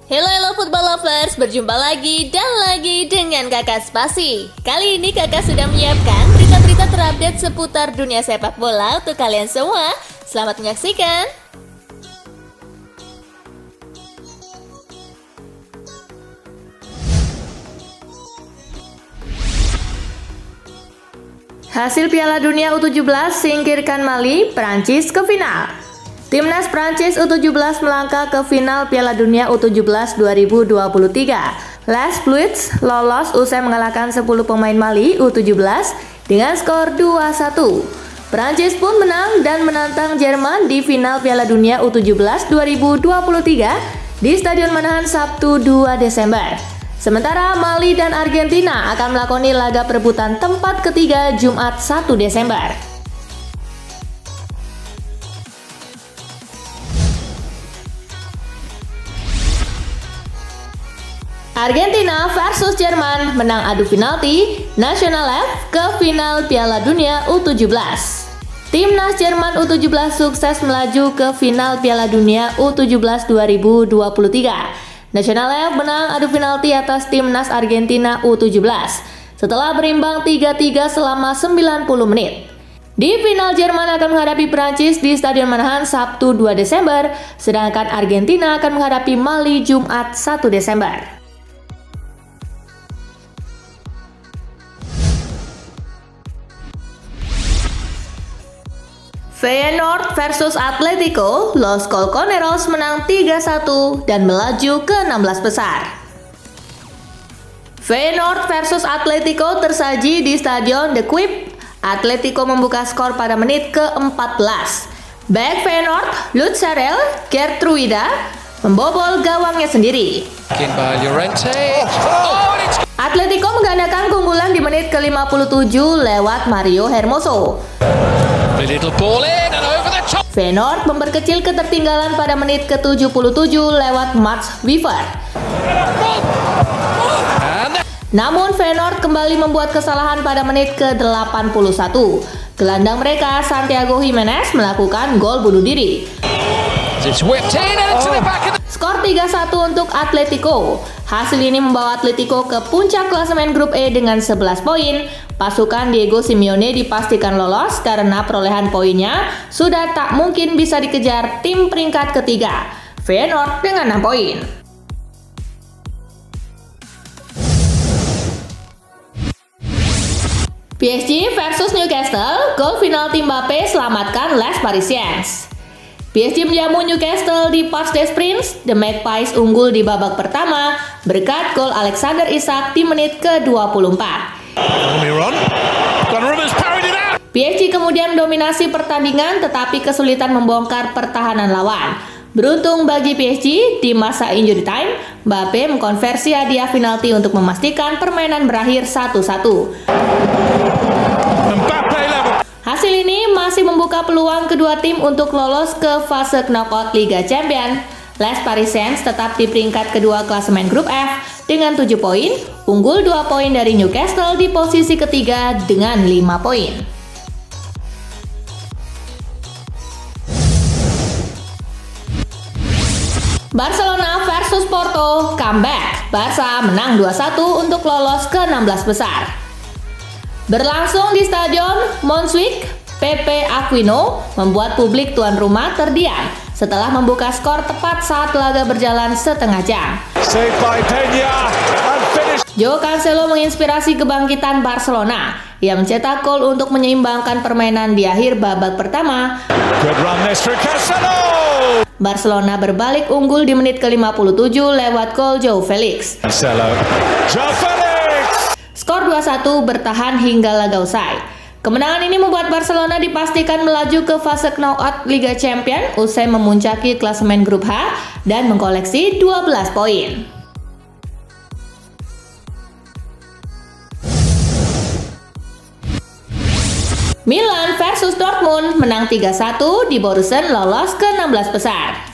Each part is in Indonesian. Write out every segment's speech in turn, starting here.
Halo football lovers, berjumpa lagi dan lagi dengan Kakak Spasi. Kali ini Kakak sudah menyiapkan berita-berita terupdate seputar dunia sepak bola untuk kalian semua. Selamat menyaksikan. Hasil Piala Dunia U17 singkirkan Mali, Prancis ke final. Timnas Prancis U17 melangkah ke final Piala Dunia U17 2023. Les Bleus lolos usai mengalahkan 10 pemain Mali U17 dengan skor 2-1. Prancis pun menang dan menantang Jerman di final Piala Dunia U17 2023 di Stadion Manahan Sabtu 2 Desember. Sementara Mali dan Argentina akan melakoni laga perebutan tempat ketiga Jumat 1 Desember. Argentina versus Jerman menang adu penalti National F ke final Piala Dunia U17. Timnas Jerman U17 sukses melaju ke final Piala Dunia U17 2023. National F menang adu penalti atas Timnas Argentina U17 setelah berimbang 3-3 selama 90 menit. Di final Jerman akan menghadapi Prancis di Stadion Manahan Sabtu 2 Desember, sedangkan Argentina akan menghadapi Mali Jumat 1 Desember. Feyenoord versus Atletico, Los Colchoneros menang 3-1 dan melaju ke 16 besar. Feyenoord versus Atletico tersaji di Stadion De Kuip. Atletico membuka skor pada menit ke-14. Bek Feyenoord, Lutsarel Gertruida membobol gawangnya sendiri. Atletico menggandakan keunggulan di menit ke-57 lewat Mario Hermoso. Feyenoord memperkecil ketertinggalan pada menit ke-77 lewat Mats Wiever. Namun Feyenoord kembali membuat kesalahan pada menit ke-81. Gelandang mereka Santiago Jimenez melakukan gol bunuh diri. Skor 3-1 untuk Atletico. Hasil ini membawa Atletico ke puncak klasemen grup E dengan 11 poin. Pasukan Diego Simeone dipastikan lolos karena perolehan poinnya sudah tak mungkin bisa dikejar tim peringkat ketiga, Feyenoord dengan 6 poin. PSG versus Newcastle, gol penalti Mbappe selamatkan Les Parisiens. PSG menjamu Newcastle di Parc des Princes. The Magpies unggul di babak pertama berkat gol Alexander Isak di menit ke-24. PSG kemudian mendominasi pertandingan tetapi kesulitan membongkar pertahanan lawan. Beruntung bagi PSG, di masa injury time, Mbappe mengkonversi hadiah penalti untuk memastikan permainan berakhir 1-1. Hasil ini masih membuka peluang kedua tim untuk lolos ke fase knockout Liga Champions. Les Parisiens tetap di peringkat kedua klasemen grup F dengan 7 poin, unggul 2 poin dari Newcastle di posisi ketiga dengan 5 poin. Barcelona versus Porto, comeback. Barca menang 2-1 untuk lolos ke 16 besar. Berlangsung di Stadion Montjuic, Pepe Aquino membuat publik tuan rumah terdiam setelah membuka skor tepat saat laga berjalan setengah jam. Joao Cancelo menginspirasi kebangkitan Barcelona yang mencetak gol untuk menyeimbangkan permainan di akhir babak pertama. Barcelona berbalik unggul di menit ke-57 lewat gol Joao Felix. Skor 2-1 bertahan hingga laga usai. Kemenangan ini membuat Barcelona dipastikan melaju ke fase knockout Liga Champions usai memuncaki klasemen grup H dan mengkoleksi 12 poin. Milan versus Dortmund menang 3-1 di Borussen lolos ke 16 besar.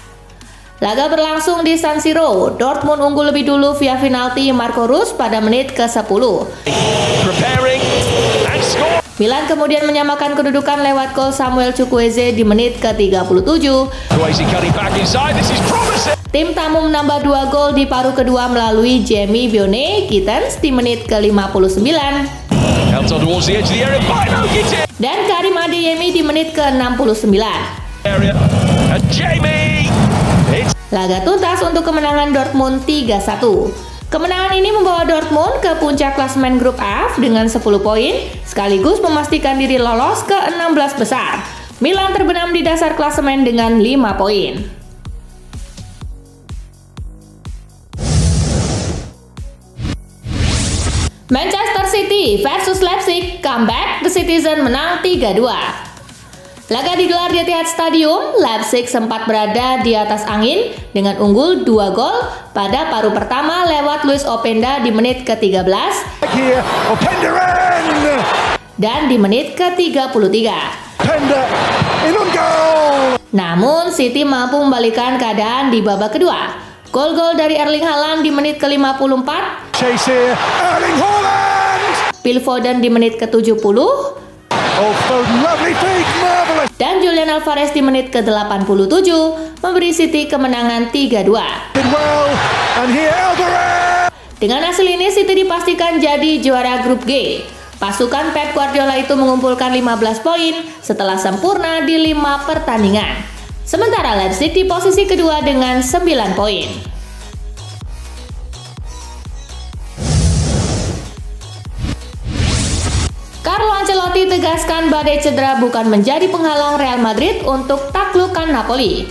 Laga berlangsung di San Siro. Dortmund unggul lebih dulu via penalti Marco Reus pada menit ke-10. Milan kemudian menyamakan kedudukan lewat gol Samuel Chukwueze di menit ke-37. Tim tamu menambah 2 gol di paruh kedua melalui Jamie Bione Gittens di menit ke-59. Dan Karim Adeyemi di menit ke-69. Laga tuntas untuk kemenangan Dortmund 3-1. Kemenangan ini membawa Dortmund ke puncak klasemen grup F dengan 10 poin, sekaligus memastikan diri lolos ke 16 besar. Milan terbenam di dasar klasemen dengan 5 poin. Manchester City versus Leipzig, comeback, the Citizen menang 3-2. Laga digelar di Etihad Stadium, Leipzig sempat berada di atas angin dengan unggul 2 gol pada paruh pertama lewat Luis Openda di menit ke-13 dan di menit ke-33. Namun City mampu membalikan keadaan di babak kedua. Gol-gol dari Erling Haaland di menit ke-54, Phil Foden di menit ke-70, dan Julian Alvarez di menit ke-87 memberi City kemenangan 3-2. Dengan hasil ini City dipastikan jadi juara grup G. Pasukan Pep Guardiola itu mengumpulkan 15 poin setelah sempurna di 5 pertandingan. Sementara Leipzig di posisi kedua dengan 9 poin. Carlo Ancelotti tegaskan badai cedera bukan menjadi penghalang Real Madrid untuk taklukkan Napoli.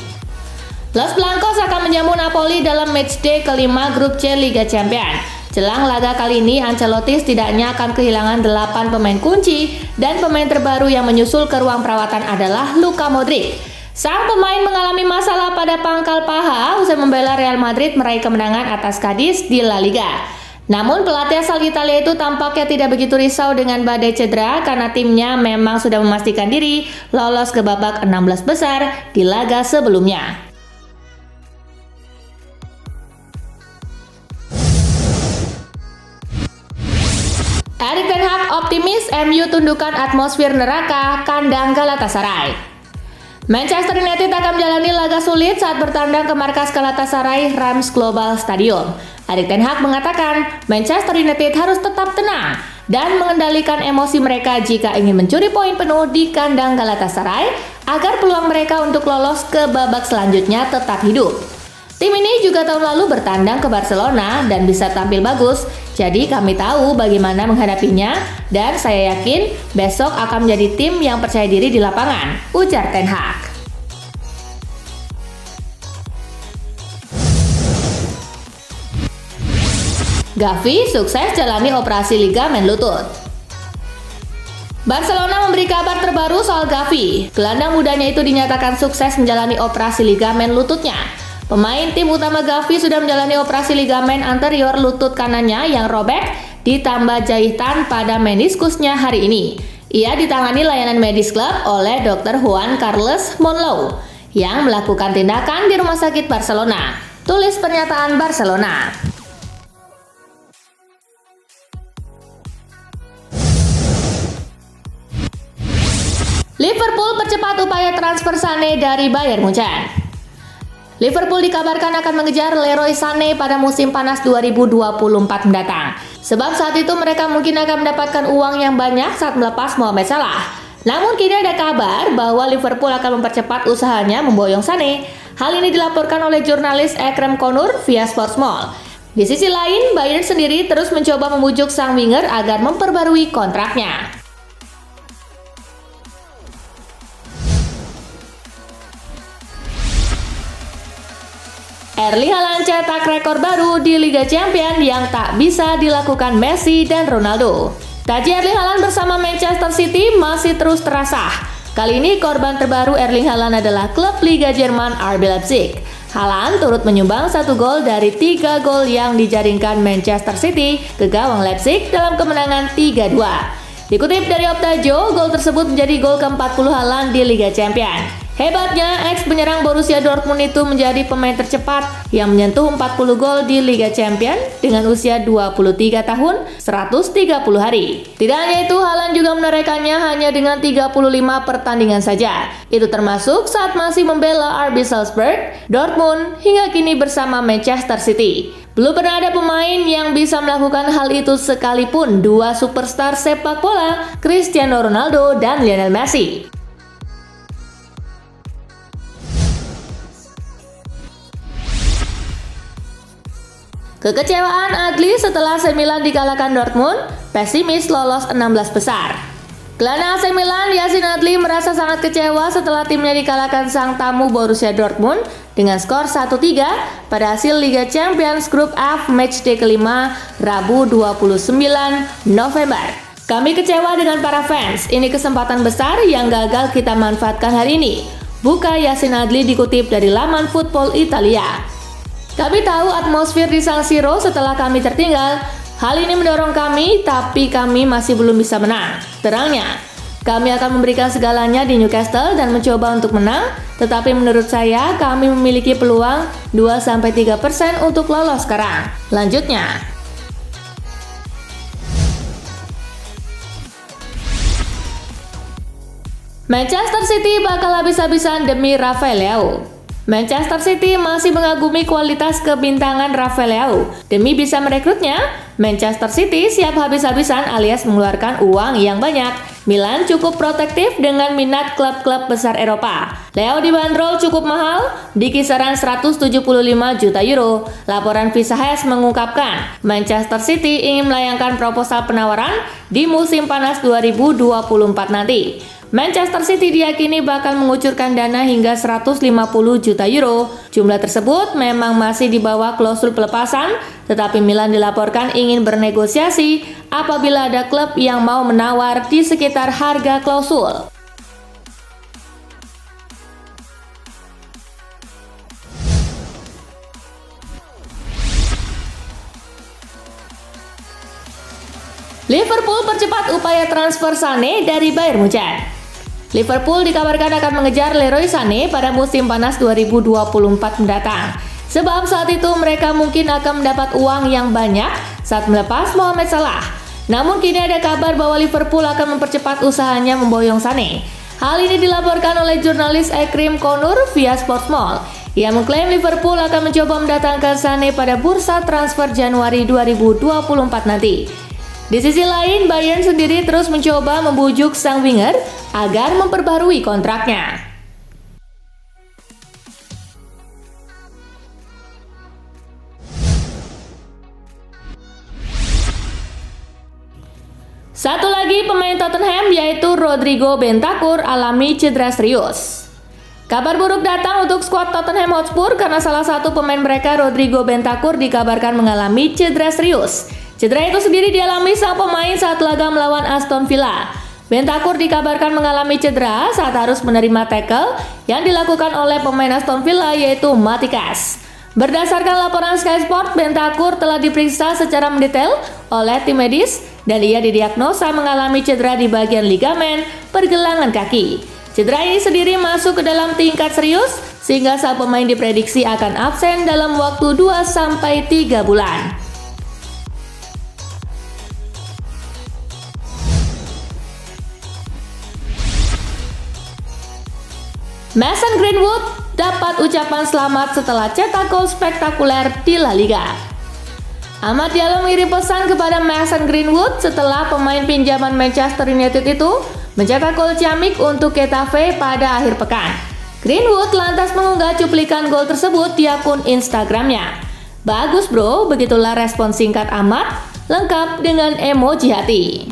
Los Blancos akan menjamu Napoli dalam matchday kelima grup C Liga Champions. Jelang laga kali ini, Ancelotti setidaknya akan kehilangan 8 pemain kunci dan pemain terbaru yang menyusul ke ruang perawatan adalah Luka Modric. Sang pemain mengalami masalah pada pangkal paha usai membela Real Madrid meraih kemenangan atas Cadiz di La Liga. Namun pelatih asal Italia itu tampaknya tidak begitu risau dengan badai cedera karena timnya memang sudah memastikan diri lolos ke babak 16 besar di laga sebelumnya. Erik ten Hag optimis MU tundukkan atmosfer neraka kandang Galatasaray. Manchester United akan menjalani laga sulit saat bertandang ke markas Galatasaray Rams Global Stadium. Erik ten Hag mengatakan Manchester United harus tetap tenang dan mengendalikan emosi mereka jika ingin mencuri poin penuh di kandang Galatasaray agar peluang mereka untuk lolos ke babak selanjutnya tetap hidup. Tim ini juga tahun lalu bertandang ke Barcelona dan bisa tampil bagus, jadi kami tahu bagaimana menghadapinya dan saya yakin besok akan menjadi tim yang percaya diri di lapangan, ujar ten Hag. Gavi sukses jalani operasi ligamen lutut. Barcelona memberi kabar terbaru soal Gavi. Gelandang mudanya itu dinyatakan sukses menjalani operasi ligamen lututnya. Pemain tim utama Gavi sudah menjalani operasi ligamen anterior lutut kanannya yang robek ditambah jahitan pada meniskusnya hari ini. Ia ditangani layanan medis klub oleh Dr. Juan Carlos Monlau yang melakukan tindakan di rumah sakit Barcelona. Tulis pernyataan Barcelona. Liverpool percepat upaya transfer Sané dari Bayern Munchen. Liverpool dikabarkan akan mengejar Leroy Sané pada musim panas 2024 mendatang. Sebab saat itu mereka mungkin akan mendapatkan uang yang banyak saat melepas Mohamed Salah. Namun kini ada kabar bahwa Liverpool akan mempercepat usahanya memboyong Sané. Hal ini dilaporkan oleh jurnalis Ekrem Konur via Sportsmall. Di sisi lain, Bayern sendiri terus mencoba membujuk sang winger agar memperbarui kontraknya. Erling Haaland cetak rekor baru di Liga Champions yang tak bisa dilakukan Messi dan Ronaldo. Taji Erling Haaland bersama Manchester City masih terus terasa. Kali ini korban terbaru Erling Haaland adalah klub Liga Jerman RB Leipzig. Haaland turut menyumbang 1 gol dari 3 gol yang dijaringkan Manchester City ke gawang Leipzig dalam kemenangan 3-2. Dikutip dari Opta Jo, gol tersebut menjadi gol ke-40 Haaland di Liga Champions. Hebatnya, ex penyerang Borussia Dortmund itu menjadi pemain tercepat yang menyentuh 40 gol di Liga Champions dengan usia 23 tahun 130 hari. Tidak hanya itu, Haaland juga menorehkannya hanya dengan 35 pertandingan saja. Itu termasuk saat masih membela RB Salzburg, Dortmund, hingga kini bersama Manchester City. Belum pernah ada pemain yang bisa melakukan hal itu sekalipun dua superstar sepak bola, Cristiano Ronaldo dan Lionel Messi. Kekecewaan Adli setelah AC Milan dikalahkan Dortmund, pesimis lolos 16 besar. Gelandang AC Milan Yacine Adli merasa sangat kecewa setelah timnya dikalahkan sang tamu Borussia Dortmund dengan skor 1-3 pada hasil Liga Champions Grup F matchday kelima Rabu 29 November. Kami kecewa dengan para fans, ini kesempatan besar yang gagal kita manfaatkan hari ini, buka Yacine Adli dikutip dari laman Football Italia. Kami tahu atmosfer di San Siro setelah kami tertinggal. Hal ini mendorong kami, tapi kami masih belum bisa menang. Terangnya, kami akan memberikan segalanya di Newcastle dan mencoba untuk menang, tetapi menurut saya kami memiliki peluang 2-3% untuk lolos sekarang. Lanjutnya, Manchester City bakal habis-habisan demi Rafael Leao. Manchester City masih mengagumi kualitas kebintangan Rafael Leao. Demi bisa merekrutnya, Manchester City siap habis-habisan alias mengeluarkan uang yang banyak. Milan cukup protektif dengan minat klub-klub besar Eropa. Leao dibanderol cukup mahal, di kisaran 175 juta euro. Laporan Visa Has mengungkapkan, Manchester City ingin melayangkan proposal penawaran di musim panas 2024 nanti. Manchester City diyakini bakal mengucurkan dana hingga 150 juta euro. Jumlah tersebut memang masih di bawah klausul pelepasan, tetapi Milan dilaporkan ingin bernegosiasi apabila ada klub yang mau menawar di sekitar harga klausul. Liverpool percepat upaya transfer Sané dari Bayern Munchen. Liverpool dikabarkan akan mengejar Leroy Sané pada musim panas 2024 mendatang. Sebab saat itu mereka mungkin akan mendapat uang yang banyak saat melepas Mohamed Salah. Namun kini ada kabar bahwa Liverpool akan mempercepat usahanya memboyong Sané. Hal ini dilaporkan oleh jurnalis Ekrim Konur via Sportsmall. Ia mengklaim Liverpool akan mencoba mendatangkan Sané pada bursa transfer Januari 2024 nanti. Di sisi lain, Bayern sendiri terus mencoba membujuk sang winger agar memperbarui kontraknya. Satu lagi pemain Tottenham yaitu Rodrigo Bentancur alami cedera serius. Kabar buruk datang untuk skuad Tottenham Hotspur karena salah satu pemain mereka, Rodrigo Bentancur, dikabarkan mengalami cedera serius. Cedera itu sendiri dialami sang pemain saat laga melawan Aston Villa. Bentancur dikabarkan mengalami cedera saat harus menerima tackle yang dilakukan oleh pemain Aston Villa yaitu Matikas. Berdasarkan laporan Sky Sport, Bentancur telah diperiksa secara mendetail oleh tim medis dan ia didiagnosa mengalami cedera di bagian ligamen pergelangan kaki. Cedera ini sendiri masuk ke dalam tingkat serius sehingga sang pemain diprediksi akan absen dalam waktu 2-3 bulan. Mason Greenwood dapat ucapan selamat setelah cetak gol spektakuler di La Liga. Amad Diallo mengirim pesan kepada Mason Greenwood setelah pemain pinjaman Manchester United itu mencetak gol ciamik untuk Getafe pada akhir pekan. Greenwood lantas mengunggah cuplikan gol tersebut di akun Instagramnya. Bagus bro, begitulah respon singkat Amad, lengkap dengan emoji hati.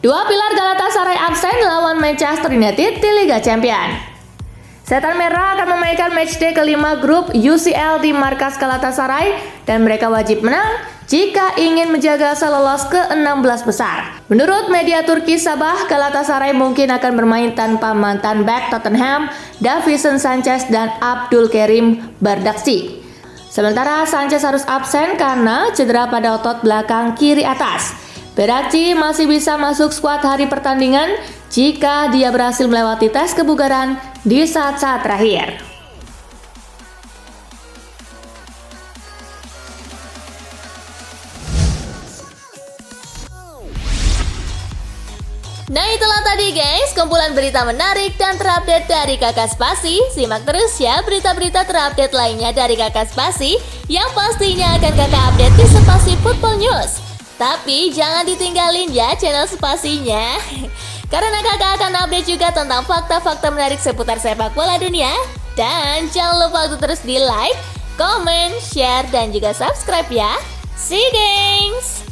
Dua pilar Galatasaray absen lawan Manchester United di Liga Champions. Setan Merah akan memainkan matchday kelima grup UCL di markas Galatasaray dan mereka wajib menang jika ingin menjaga asa lolos ke 16 besar. Menurut media Turki Sabah, Galatasaray mungkin akan bermain tanpa mantan bek Tottenham, Davinson Sanchez dan Abdul Karim Bardakci. Sementara Sanchez harus absen karena cedera pada otot belakang kiri atas. Verratti masih bisa masuk skuad hari pertandingan jika dia berhasil melewati tes kebugaran di saat-saat terakhir. Nah, itulah tadi guys, kumpulan berita menarik dan terupdate dari Kakak Spasi. Simak terus ya berita-berita terupdate lainnya dari Kakak Spasi yang pastinya akan Kakak update di Spasi Football News. Tapi jangan ditinggalin ya channel Spasinya, karena Kakak akan update juga tentang fakta-fakta menarik seputar sepak bola dunia. Dan jangan lupa untuk terus di like, comment, share, dan juga subscribe ya. See you guys!